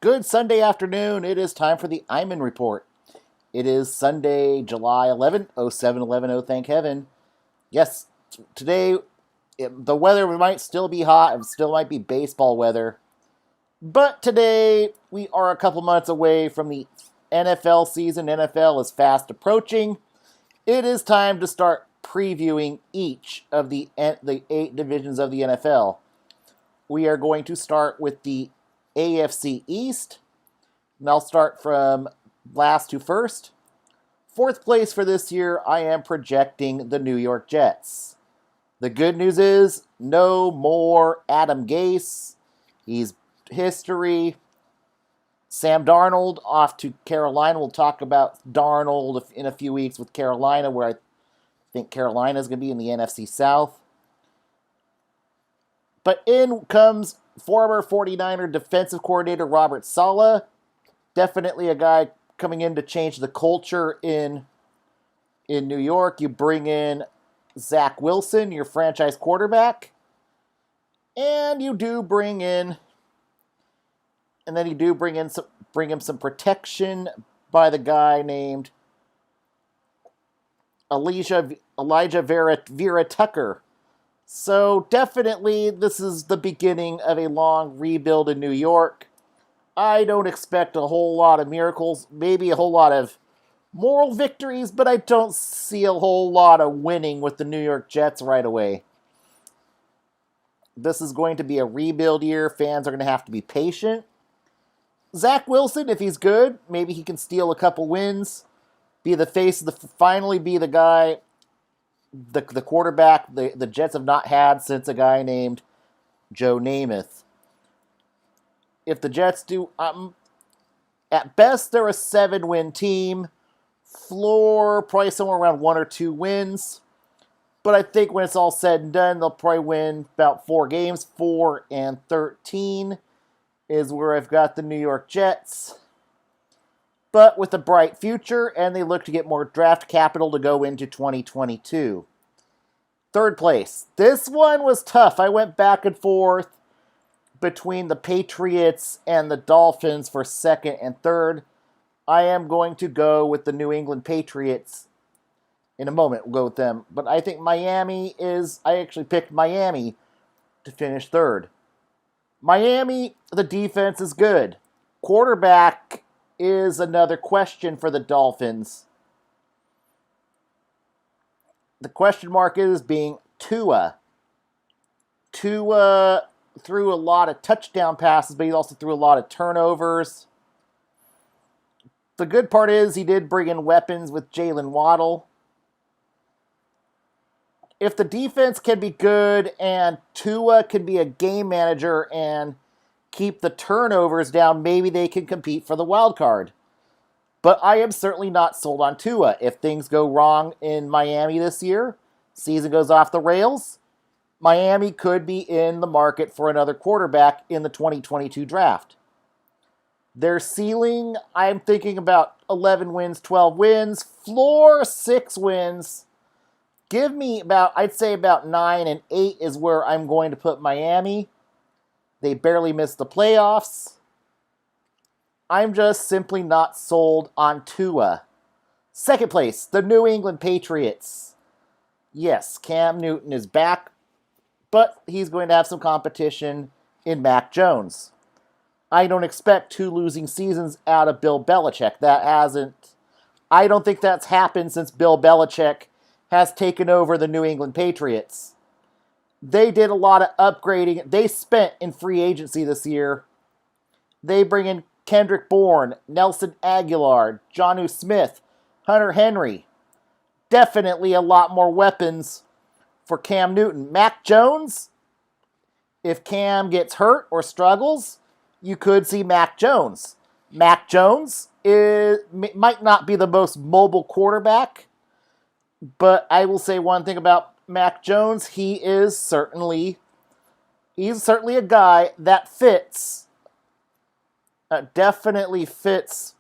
Good Sunday afternoon. It is time for the Iman Report. It is Sunday, July 11th, 0711, oh thank heaven. Yes, today the weather might still be hot, it still might be baseball weather. But today we are a couple months away from the NFL season. NFL is fast approaching. It is time to start previewing each of the 8 divisions of the NFL. We are going to start with the AFC East, and I'll start from last to first. Fourth place for this year, I am projecting the New York Jets. The good news is no more Adam Gase. He's history. Sam Darnold off to Carolina. We'll talk about Darnold in a few weeks with Carolina, where I think Carolina is going to be in the NFC South. But in comes former 49er defensive coordinator Robert Saleh. Definitely a guy coming in to change the culture in New York. You bring in Zach Wilson, your franchise quarterback. And you do bring in bring him some protection by the guy named Elijah Vera Tucker. So definitely this is the beginning of a long rebuild in New York. I don't expect a whole lot of miracles, maybe a whole lot of moral victories, but I don't see a whole lot of winning with the New York Jets right away. This is going to be a rebuild year. Fans are going to have to be patient. Zach Wilson, if he's good, maybe he can steal a couple wins, be the face of finally be the guy, the quarterback the Jets have not had since a guy named Joe Namath. If the Jets do, at best they're a 7-win team. Floor probably somewhere around 1 or 2 wins. But I think when it's all said and done, they'll probably win about 4 games. 4-13 is where I've got the New York Jets. But with a bright future, and they look to get more draft capital to go into 2022. Third place. This one was tough. I went back and forth between the Patriots and the Dolphins for second and third. I am going to go with the New England Patriots in a moment. We'll go with them. But I think I actually picked Miami to finish third. Miami, the defense is good. Quarterback is another question for the Dolphins. The question mark is being Tua. Tua threw a lot of touchdown passes, but he also threw a lot of turnovers. The good part is he did bring in weapons with Jalen Waddle. If the defense can be good and Tua can be a game manager and keep the turnovers down, maybe they can compete for the wild card. But I am certainly not sold on Tua. If things go wrong in Miami this year, season goes off the rails, Miami could be in the market for another quarterback in the 2022 draft. Their ceiling, I'm thinking about 11 wins, 12 wins. Floor, 6 wins. Give me I'd say about 9 and 8 is where I'm going to put Miami. They barely missed the playoffs. I'm just simply not sold on Tua. Second place, the New England Patriots. Yes, Cam Newton is back, but he's going to have some competition in Mac Jones. I don't expect 2 losing seasons out of Bill Belichick. I don't think that's happened since Bill Belichick has taken over the New England Patriots. They did a lot of upgrading. They spent in free agency this year. They bring in Kendrick Bourne, Nelson Aguilar, Jonnu Smith, Hunter Henry. Definitely a lot more weapons for Cam Newton. Mac Jones, if Cam gets hurt or struggles, you could see Mac Jones. Mac Jones might not be the most mobile quarterback, but I will say one thing about Mac Jones. He's certainly a guy that fits. Definitely fits.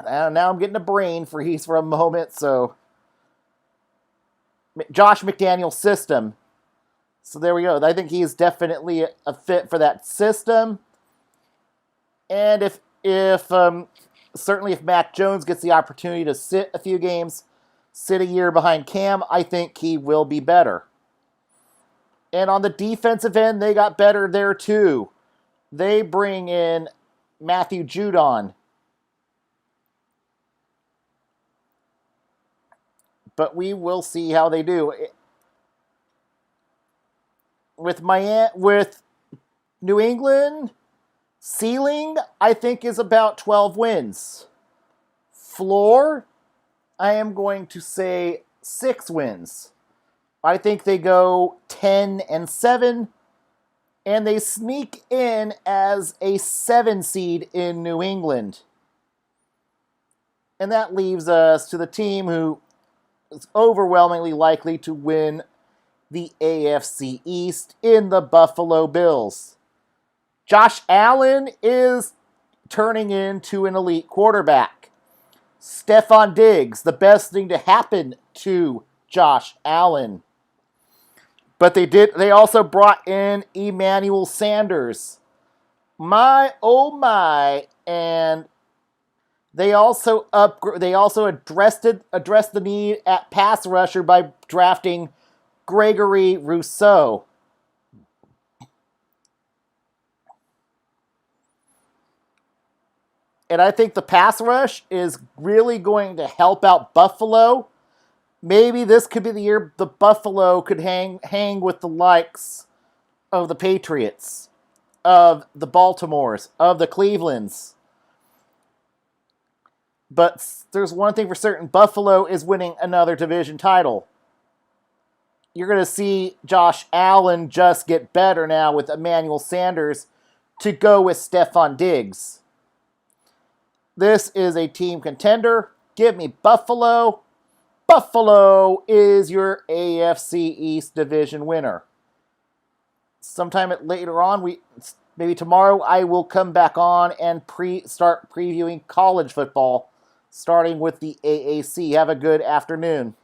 Now I'm getting a brain freeze for a moment. So Josh McDaniel's system. So there we go. I think he's definitely a fit for that system. And if If certainly if Mac Jones gets the opportunity to sit a few games, sit a year behind Cam, I think he will be better. And on the defensive end, they got better there too. They bring in Matthew Judon. But we will see how they do. With New England, ceiling, I think, is about 12 wins. Floor, I am going to say 6 wins. I think they go 10-7, and they sneak in as a 7 seed in New England. And that leaves us to the team who is overwhelmingly likely to win the AFC East in the Buffalo Bills. Josh Allen is turning into an elite quarterback. Stephon Diggs, the best thing to happen to Josh Allen. But they also brought in Emmanuel Sanders. My oh my, and they also addressed the need at pass rusher by drafting Gregory Rousseau. And I think the pass rush is really going to help out Buffalo. Maybe this could be the year the Buffalo could hang with the likes of the Patriots, of the Baltimores, of the Clevelands. But there's one thing for certain. Buffalo is winning another division title. You're going to see Josh Allen just get better now with Emmanuel Sanders to go with Stephon Diggs. This is a team contender. Give me Buffalo. Buffalo is your AFC East division winner. Sometime later on, maybe tomorrow, I will come back on and start previewing college football, starting with the AAC. Have a good afternoon.